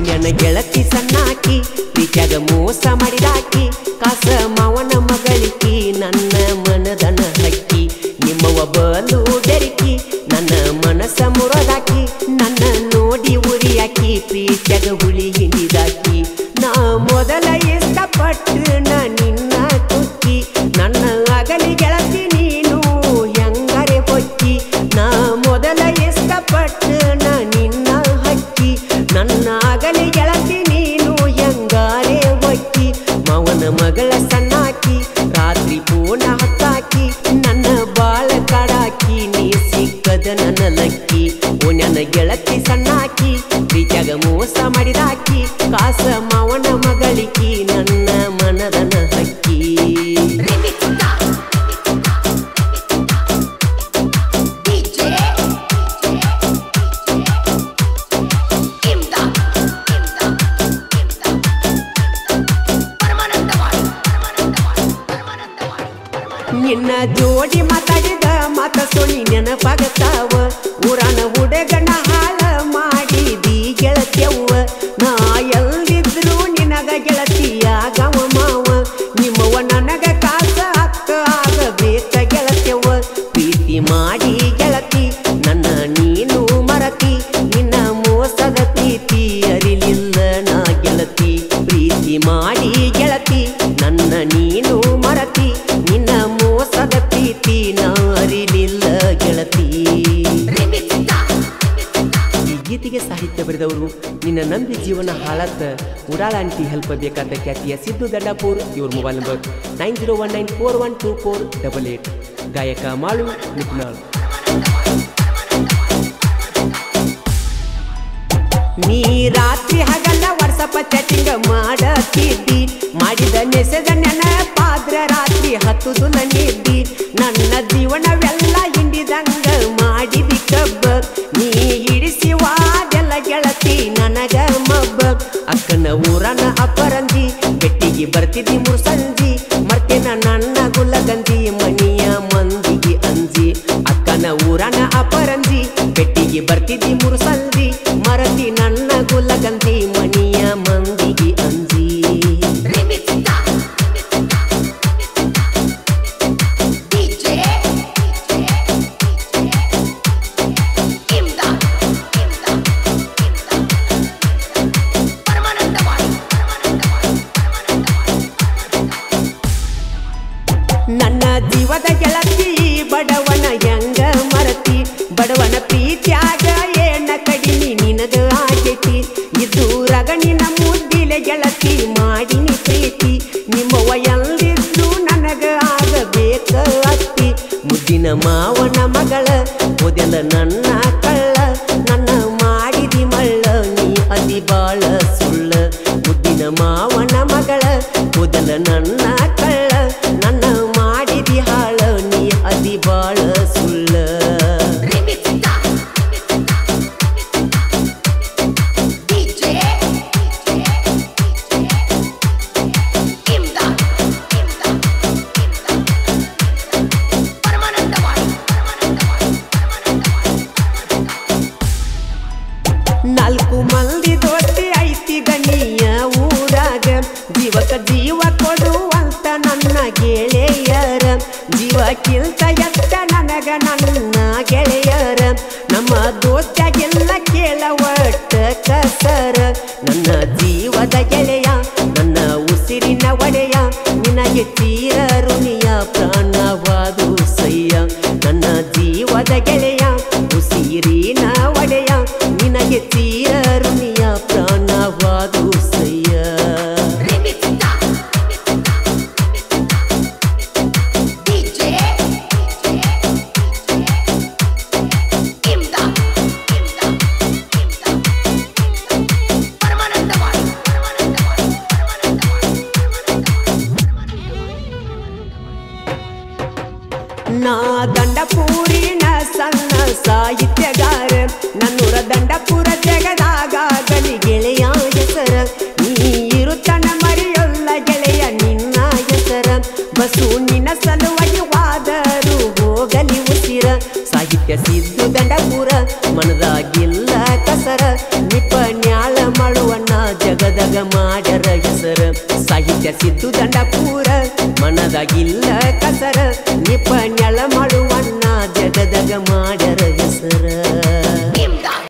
ನನ್ನ ಗೆಳತಿ ಸಣ್ಣಾಕಿ ಪ್ರೀತ್ಯಾಗ ಮೋಸ ಮಾಡಿದಾಕಿ ಕಾಸ ಮಾವನ ಮಗಳಿಕಿ ನನ್ನ ಮನದನ ಹಕ್ಕಿ ನಿಮ್ಮವ ಬಲು ಬೆರಕಿ ನನ್ನ ಮನಸ ಮುರದಾಕಿ ನನ್ನ ನೋಡಿ ಉರಿಯಾಕಿ ಪ್ರೀತ್ಯಾಗ ಹುಳಿ ಹಿಂಡಿದಾಕಿ ನಾ ಮೊದಲ ಇಷ್ಟಪಟ್ಟು ನಿನ್ನ ಕುಕ್ಕಿ ನನ್ನ ಅಗಲಿ ಗೆಳತಿ ನೀನು ಹೆಂಗರೆ ಹೊಕ್ಕಿ ನಾ ಮೊದಲ ಇಷ್ಟಪಟ್ಟು ನಿನ್ನ ಹಕ್ಕಿ ನನ್ನ ಅಗಲಿ ಗೆಳತಿ ನೀನು ಹೆಂಗಾರೆ ಹೊಕ್ಕಿ ಮಾವನ ಮಗಳ ಸಣ್ಣಾಕಿ ರಾತ್ರಿ ಪೂರ್ಣ ಹತ್ತಾಕಿ ನನ್ನ ಬಾಳ ಕಾಡಾಕಿ ನೀ ಸಿಕ್ಕದ ನನ್ನ ಲಕ್ಕಿ ಓ ನನ್ನ ಗೆಳತಿ ಸಣ್ಣಾಕಿ ಪ್ರೀತ್ಯಾಗ ಮೋಸ ಮಾಡಿದಾಕಿ ಕಾಸ ಮಾವನ ಮಗಳಿಕಿ ನನ್ನ ಮನದನ ಹಕ್ಕಿ ನಿನ್ನ ಜೋಡಿ ಮಾತಾಡಿದ ಮಾತ ಸೊಳಿ ನೆನಪಾಗತಾವ ಊರನ ಹುಡುಗನ ಹಾಳ ಮಾಡಿದಿ ಗೆಳತಿಯವ್ವ ನಾ ಎಲ್ಲಿದ್ರು ನಿನಗ ಗೆಳತಿಯಾಗವ ಮಾವ ನಿಮ್ಮವ್ವ ನನಗ ಕಾಸ ಅಕ್ಕ ಆಗಬೇಕ ಗೆಳತಿಯವ್ವ ಪ್ರೀತಿ ಮಾಡಿ ಗೆಳತಿ ನನ್ನ ನೀನು ಮರತಿ ನಿನ್ನ ಮೋಸದ ಪ್ರೀತಿ ಅರಿಲಿಲ್ಲ ನಾ ಗೆಳತಿ ಪ್ರೀತಿ ಮಾಡಿ ಗೆಳತಿ ನನ್ನ ನೀನು ಮರತಿ ನಿನ್ನ ಮೋಸದ ಪ್ರೀತಿ ನಾ ಅರಿಲಿಲ್ಲ ಗೆಳತಿ ಈ ಗೀತೆಗೆ ಸಾಹಿತ್ಯ ಬರೆದವರು ನಿನ್ನ ನಂಬಿ ಜೀವನ ಹಾಳತ್ತ ಉಡಾಳ ಆಂಟಿ ಹೆಲ್ಪ್ ಬೇಕಾದ ಖ್ಯಾತಿಯ ಸಿದ್ದು ದಂಡಾಪುರ್ ಇವ್ರ ಮೊಬೈಲ್ ನಂಬರ್ 9019412488 ಗಾಯಕ ಮಾಳು ನಿಪ್ನಾಳ್ ನೀ ರಾತ್ರಿ ಹಗಲ ವಾಟ್ಸಪ್ ಚಾಟಿಂಗ್ ಮಾಡತಿದ್ದಿ ಮಾಡಿದ ಮೆಸೇಜ್ ನೆನಪಾದ್ರ ರಾತ್ರಿ ಹತ್ತುದು ನನ್ನಿದ್ದಿ ನನ್ನ ಜೀವನವೆಲ್ಲ ಹಿಂಡಿದಂಗ ಮಾಡಿದಿ ಕಬ್ಬ ನೀ ಹಿಡಿಸಿ ವಾದೆಲ್ಲ ಗೆಳತಿ ನನಗ ಮಬ್ಬ ಅಕ್ಕನ ಊರನ ಅಪರಂಜಿ ಬೆಟ್ಟಿಗೆ ಬರ್ತಿದ್ದಿ ಮುರ್ಸಂಜಿ ಮರ್ತಿನ ನನ್ನ ಗುಲಗಂಜಿ ಮನಿಯ ಮಂದಿಗೆ ಅಂಜಿ ಅಕ್ಕನ ಊರನ ಅಪರಂಜಿ ಬೆಟ್ಟಿಗೆ ಬರ್ತಿದ್ದಿ ಮುರ್ಸಂಜಿ ಮರತಿ ನನ್ನ ಗುಲಗಂಜಿ ಮನಿಯ ಮಂದಿಗೆ ಅಂಜಿ ನನ್ನ ಜೀವದ ಗೆಳತಿ ಬಡವನ ಹೆಂಗ ಮರತಿ ಬಡವನ ಪ್ರೀತ್ಯಾಗ ಏನ ಕಡಿಮೆ ನಿನಗ ಆಗೈತಿ ಇದು ರಗಣಿನ ಮುದ್ದಿಲೆ ಗೆಳತಿ ಮಾಡಿನಿ ಪ್ರೀತಿ ನಿಮ್ಮವ್ವ ಎಲ್ಲಿದ್ರು ನನಗ ಆಗಬೇಕ ಅತ್ತಿ ಮುದ್ದಿನ ಮಾವನ ಮಗಳ ಮೊದಲ ನನ್ನ ಕಳ್ಳ ನನ್ನ ಮಾಡಿದಿ ಮಳ್ಳ ನೀ ಅದಿ ಬಾಳ ಸುಳ್ಳ ಮುದ್ದಿನ ಮಾವನ ಮಗಳ ಮೊದಲ ನನ್ನ ಕಳ್ಳ ನನ್ನ ಮಾಡಿದಿ ಹಾಳ ನೀ ಅದಿ ಬಾಳ ಸುಳ್ಳ ನಾಲ್ಕು ಮಂದಿ ದೊಡ್ಡಿ ಐತಿ ಗಣಿಯ ಊರಾಗ ಜೀವಕ ಜೀವ ಕೊಡುವಂತ ನನ್ನ ಗೆಳೆಯರ ಜೀವಕ್ಕಿಂತ ಎತ್ತ ನನಗ ನನ್ನ ಗೆಳೆಯರ ನಮ್ಮ ದೋಸ್ತಾಗೆಲ್ಲ ಕೇಳ ಒಟ್ಟ ಕಸರ ನನ್ನ ಜೀವದ ಗೆಳೆಯ ನನ್ನ ಉಸಿರಿನ ಒಡೆಯ ನಿನಗೆ ತೀರ ಋಣಿಯ ಪ್ರಾಣವಾದು ಸಯ್ಯ ನನ್ನ ಜೀವದ ಗೆಳೆಯ ಉಸಿರಿನ ಒಡೆಯ ನಿನಗೆ ತೀರ ಋಣಿಯ ಪ್ರಾಣವಾದು ಸಯ್ಯ ನಾ ದಂಡಪೂರಿನ ಸಣ್ಣ ದಂಡಪುರ ಮನದಾಗಿಲ್ಲ ಕಸರ ನಿಪನ್ಯಾಳ ಮಾಡುವಣ್ಣ ಜಗದಗ ಮಾಡ್ಯರ ಹೆಸರ ಸಾಹಿತ್ಯ ಸಿದ್ದು ದಂಡಪುರ ಮನದಾಗಿಲ್ಲ ಕಸರ ನಿಪನ್ಯಾಳ ಮಾಡುವಣ್ಣ ಜಗದಗ ಮಾಡ್ಯರ ಹೆಸರ